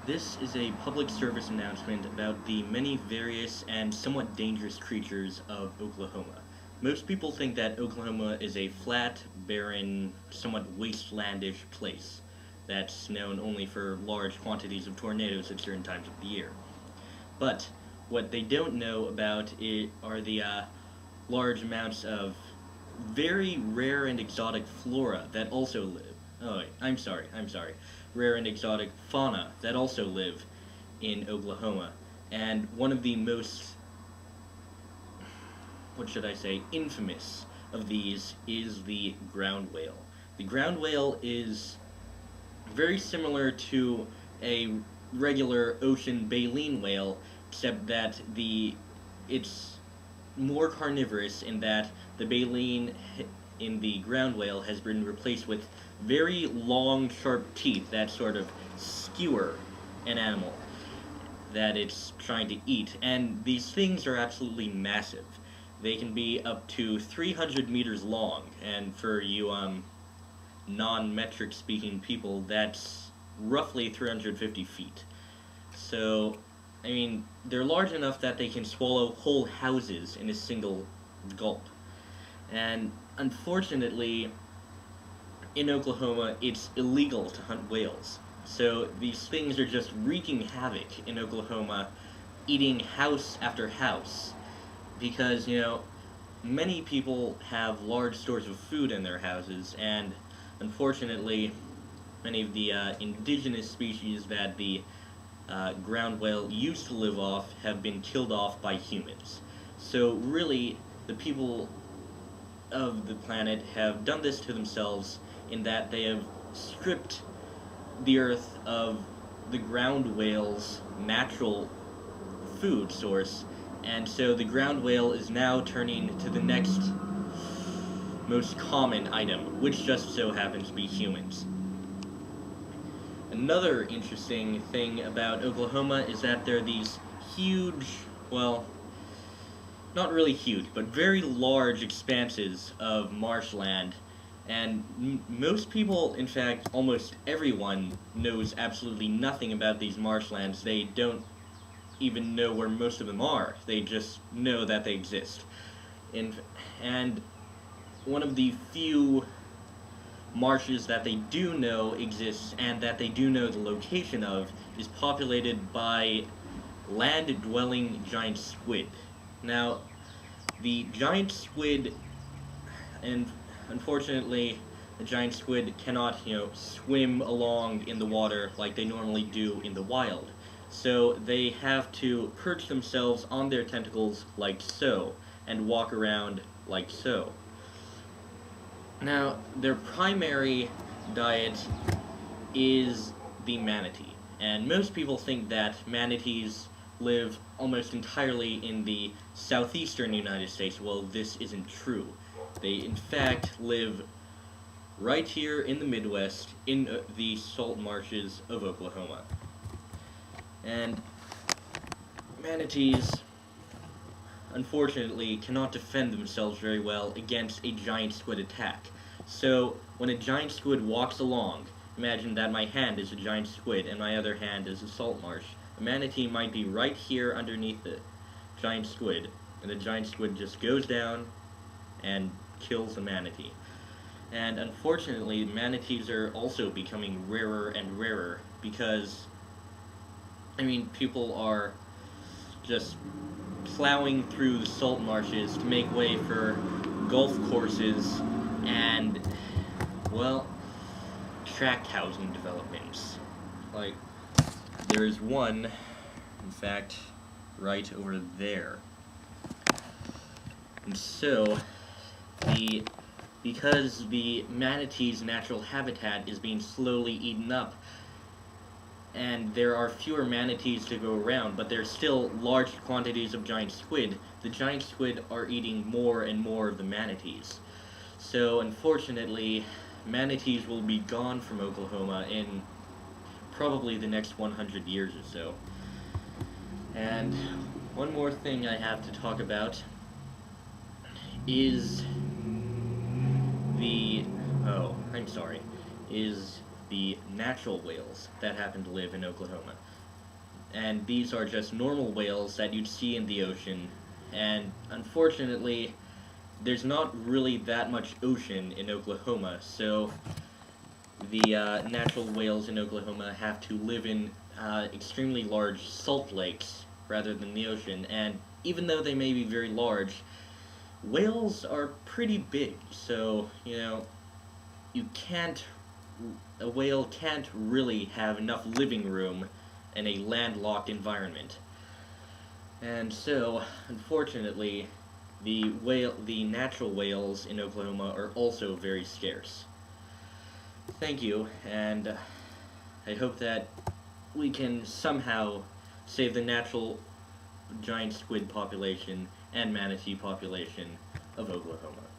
This is a public service announcement about the many various and somewhat dangerous creatures of Oklahoma. Most people think that Oklahoma is a flat, barren, somewhat wastelandish place that's known only for large quantities of tornadoes at certain times of the year. But what they don't know about it are the large amounts of very rare and exotic flora that also live. Oh, wait, I'm sorry. Rare and exotic fauna that also live in Oklahoma. And one of the most, what should I say, infamous of these is the ground whale. The ground whale is very similar to a regular ocean baleen whale, except that it's more carnivorous in that the baleen in the ground whale has been replaced with very long, sharp teeth that sort of skewer an animal that it's trying to eat. And these things are absolutely massive. They can be up to 300 meters long, and for you non-metric speaking people, that's roughly 350 feet. So, I mean, they're large enough that they can swallow whole houses in a single gulp. And unfortunately, in Oklahoma, it's illegal to hunt whales. So these things are just wreaking havoc in Oklahoma, eating house after house. Because, many people have large stores of food in their houses, and unfortunately, many of the indigenous species that the ground whale used to live off have been killed off by humans. So really, the people of the planet have done this to themselves in that they have stripped the earth of the ground whale's natural food source, and so the ground whale is now turning to the next most common item, which just so happens to be humans. Another interesting thing about Oklahoma is that there are these huge, well, not really huge, but very large expanses of marshland, and most people, in fact, almost everyone, knows absolutely nothing about these marshlands. They don't even know where most of them are. They just know that they exist. And one of the few marshes that they do know exists and that they do know the location of is populated by land-dwelling giant squid. Now, the giant squid, and unfortunately, the giant squid cannot, swim along in the water like they normally do in the wild. So they have to perch themselves on their tentacles like so, and walk around like so. Now, their primary diet is the manatee, and most people think that manatees live almost entirely in the southeastern United States. Well, this isn't true. They, in fact, live right here in the Midwest, in the salt marshes of Oklahoma. And manatees, unfortunately, cannot defend themselves very well against a giant squid attack. So, when a giant squid walks along, imagine that my hand is a giant squid and my other hand is a salt marsh. A manatee might be right here underneath the giant squid, and the giant squid just goes down and kills the manatee. And unfortunately, manatees are also becoming rarer and rarer because, people are just plowing through the salt marshes to make way for golf courses and, well, tract housing developments. Like, there's one, in fact, right over there. And so, because the manatee's natural habitat is being slowly eaten up, and there are fewer manatees to go around, but there's still large quantities of giant squid, the giant squid are eating more and more of the manatees. So, unfortunately, manatees will be gone from Oklahoma in probably the next 100 years or so. And one more thing I have to talk about is the the natural whales that happen to live in Oklahoma. And these are just normal whales that you'd see in the ocean, and unfortunately, there's not really that much ocean in Oklahoma, so the natural whales in Oklahoma have to live in extremely large salt lakes rather than the ocean, and even though they may be very large, whales are pretty big, so, you can't, a whale can't really have enough living room in a landlocked environment. And so, unfortunately, the natural whales in Oklahoma are also very scarce. Thank you, and I hope that we can somehow save the natural giant squid population and manatee population of Oklahoma.